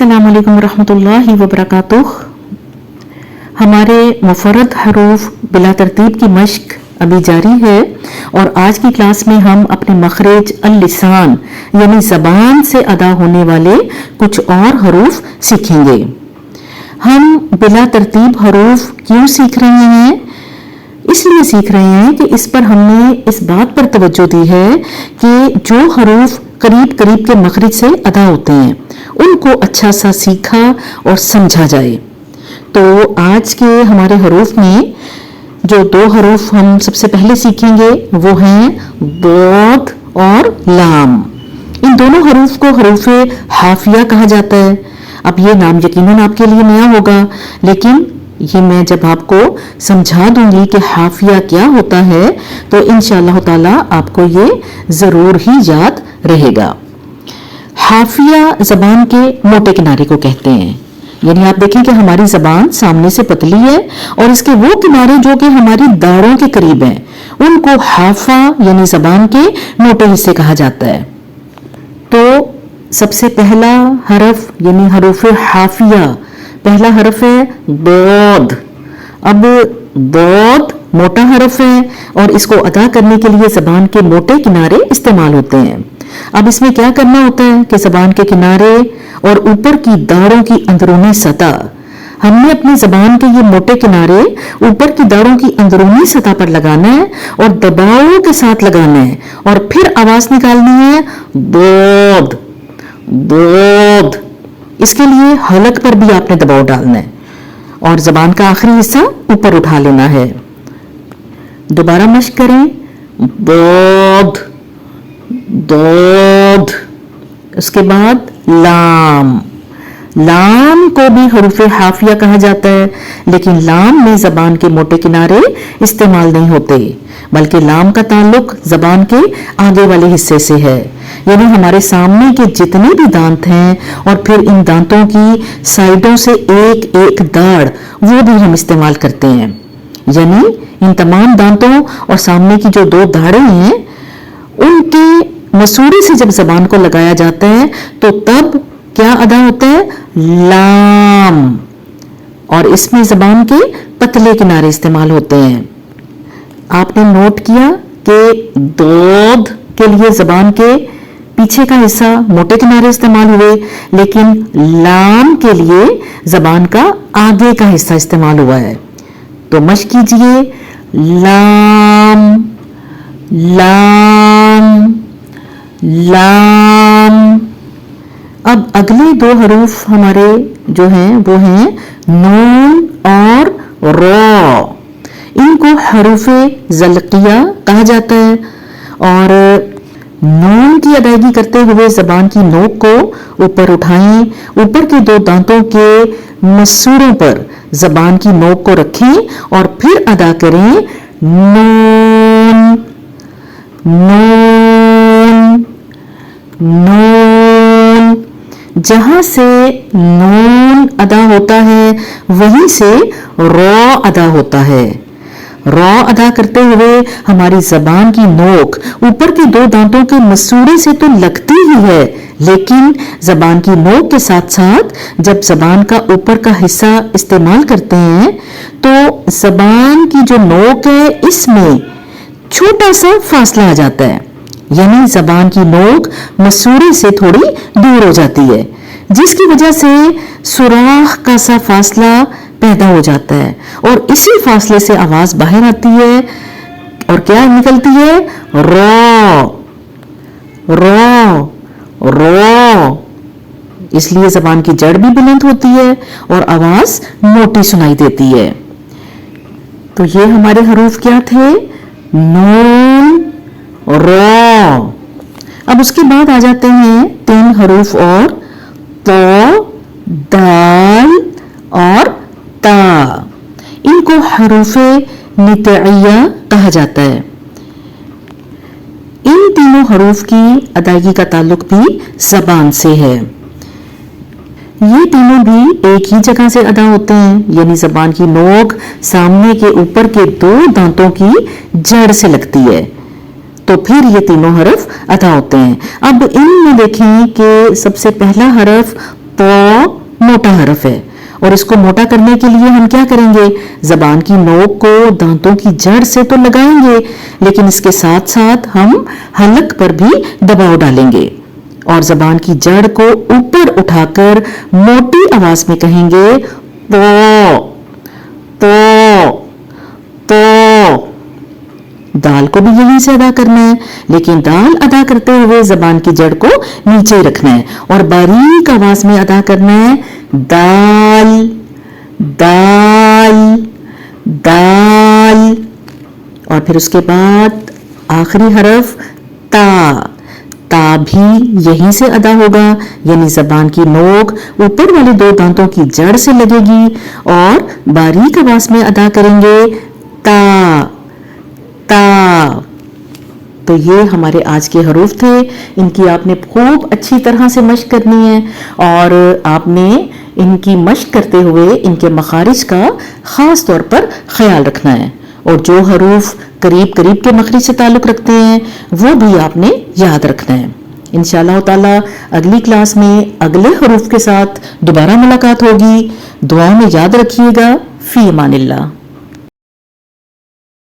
अस्सलाम वालेकुम रहमतुल्लाहि व बरकातुह। हमारे मुफर्रद हरूफ बिला तरतीब की मश्क अभी जारी है और आज की क्लास में हम अपने मखरज अल-लिसान यानी ज़बान से अदा होने वाले कुछ और हरूफ सीखेंगे। हम बिला तरतीब हरूफ क्यों सीख रहे हैं? इसलिए सीख रहे हैं कि इस पर हमने इस बात पर तवज्जो दी है कि जो हरूफ करीब करीब के मखरज से अदा होते हैं उनको अच्छा सा सीखा और समझा जाए। तो आज के हमारे हरूफ में जो दो हरूफ हम सबसे पहले सीखेंगे वो हैं बोद और लाम। इन दोनों हरूफ को हरूफ हाफिया कहा जाता है। अब ये नाम यकीनन आपके लिए नया होगा, लेकिन ये मैं जब आपको समझा दूंगी कि हाफिया क्या होता है तो इंशाअल्लाह ताला आपको ये जरूर ही याद रहेगा। हाफिया जबान के मोटे किनारे को कहते हैं, यानी आप देखें कि हमारी जबान सामने से पतली है और इसके वो किनारे जो कि हमारी दाढ़ों के करीब हैं उनको हाफा यानी जबान के मोटे हिस्से कहा जाता है। तो सबसे पहला हरफ यानी हरूफ हाफिया, पहला हरफ है बोद। अब बोद मोटा हरफ है और इसको अदा करने के लिए जबान के मोटे किनारे इस्तेमाल होते हैं। अब इसमें क्या करना होता है कि जबान के किनारे और ऊपर की दाढ़ों की अंदरूनी सतह, हमने अपनी जबान के ये मोटे किनारे ऊपर की दाढ़ों की अंदरूनी सतह पर लगाना है और दबाव के साथ लगाना है और फिर आवाज निकालनी है बोद बोद। इसके लिए हलक पर भी आपने दबाव डालना है और जबान का आखिरी हिस्सा ऊपर उठा लेना है। दोबारा मश्क करें, बोद दोद। उसके बाद लाम। लाम को भी हरूफ हाफिया कहा जाता है, लेकिन लाम में जबान के मोटे किनारे इस्तेमाल नहीं होते, बल्कि लाम का ताल्लुक जबान के आगे वाले हिस्से से है, यानी हमारे सामने के जितने भी दांत हैं और फिर इन दांतों की साइडों से एक एक दाढ़ वो भी हम इस्तेमाल करते हैं। यानी इन तमाम दांतों और सामने की जो दो दाढ़ें हैं उनके मसूड़े से जब जबान को लगाया जाता है तो तब क्या अदा होता है? लाम। और इसमें जबान के पतले किनारे इस्तेमाल होते हैं। आपने नोट किया कि दोद के लिए जबान के पीछे का हिस्सा मोटे किनारे इस्तेमाल हुए, लेकिन लाम के लिए जबान का आगे का हिस्सा इस्तेमाल हुआ है। तो मश्क कीजिए, लाम लाम लाम। अब अगले दो हरूफ हमारे जो हैं वो हैं नून और रो। इनको हरूफ ज़ल्किया कहा जाता है और नून की अदायगी करते हुए जबान की नोक को ऊपर उठाएं, ऊपर के दो दांतों के मसूड़ों पर जबान की नोक को रखें और फिर अदा करें नून नून नून। जहां से नून अदा होता है वहीं से रॉ अदा होता है। रॉ अदा करते हुए हमारी जबान की नोक ऊपर के दो दांतों के मसूड़े से तो लगती ही है, लेकिन जबान की नोक के साथ साथ जब जबान का ऊपर का हिस्सा इस्तेमाल करते हैं तो जबान की जो नोक है इसमें छोटा सा फासला आ जाता है, यानी जबान की नोक मसूड़े से थोड़ी दूर हो जाती है, जिसकी वजह से सुराख का सा फासला पैदा हो जाता है और इसी फासले से आवाज बाहर आती है और क्या निकलती है? Raw raw raw. इसलिए जबान की जड़ भी बुलंद होती है और आवाज मोटी सुनाई देती है। तो ये हमारे हरूफ क्या थे? नून रॉ। अब उसके बाद आ जाते हैं तीन हरूफ और, तो दाल और ता। इनको हरूफे नितइया कहा जाता है। इन तीनों हरूफ की अदायगी का ताल्लुक भी जबान से है। ये तीनों भी एक ही जगह से अदा होते हैं, यानी जबान की नोक सामने के ऊपर के दो दांतों की जड़ से लगती है, तो फिर ये तीनों हरफ अदा होते हैं। अब इनमें देखें कि सबसे पहला हरफ تو موٹا حرف ہے اور اس کو موٹا کرنے کے لیے ہم کیا کریں گے؟ زبان کی نوک کو دانتوں کی جڑ سے تو لگائیں گے، لیکن اس کے ساتھ ساتھ ہم حلق پر بھی دباؤ ڈالیں گے اور زبان کی جڑ کو اوپر اٹھا کر موٹی آواز میں کہیں گے تو تو تو۔ دال کو بھی یہیں سے ادا کرنا ہے، لیکن دال ادا کرتے ہوئے زبان کی جڑ کو نیچے رکھنا ہے اور باریک آواز میں ادا کرنا ہے دال دال دال۔ اور پھر اس کے بعد آخری حرف تا، تا بھی یہیں سے ادا ہوگا، یعنی زبان کی نوک اوپر والے دو دانتوں کی جڑ سے لگے گی اور باریک آواز میں ادا کریں گے تا تا۔ تو یہ ہمارے آج کے حروف تھے، ان کی آپ نے خوب اچھی طرح سے مشق کرنی ہے اور آپ نے ان کی مشق کرتے ہوئے ان کے مخارج کا خاص طور پر خیال رکھنا ہے، اور جو حروف قریب قریب کے مخرج سے تعلق رکھتے ہیں وہ بھی آپ نے یاد رکھنا ہے۔ انشاءاللہ تعالی اگلی کلاس میں اگلے حروف کے ساتھ دوبارہ ملاقات ہوگی۔ دعاؤں میں یاد رکھیے گا۔ فی امان اللہ۔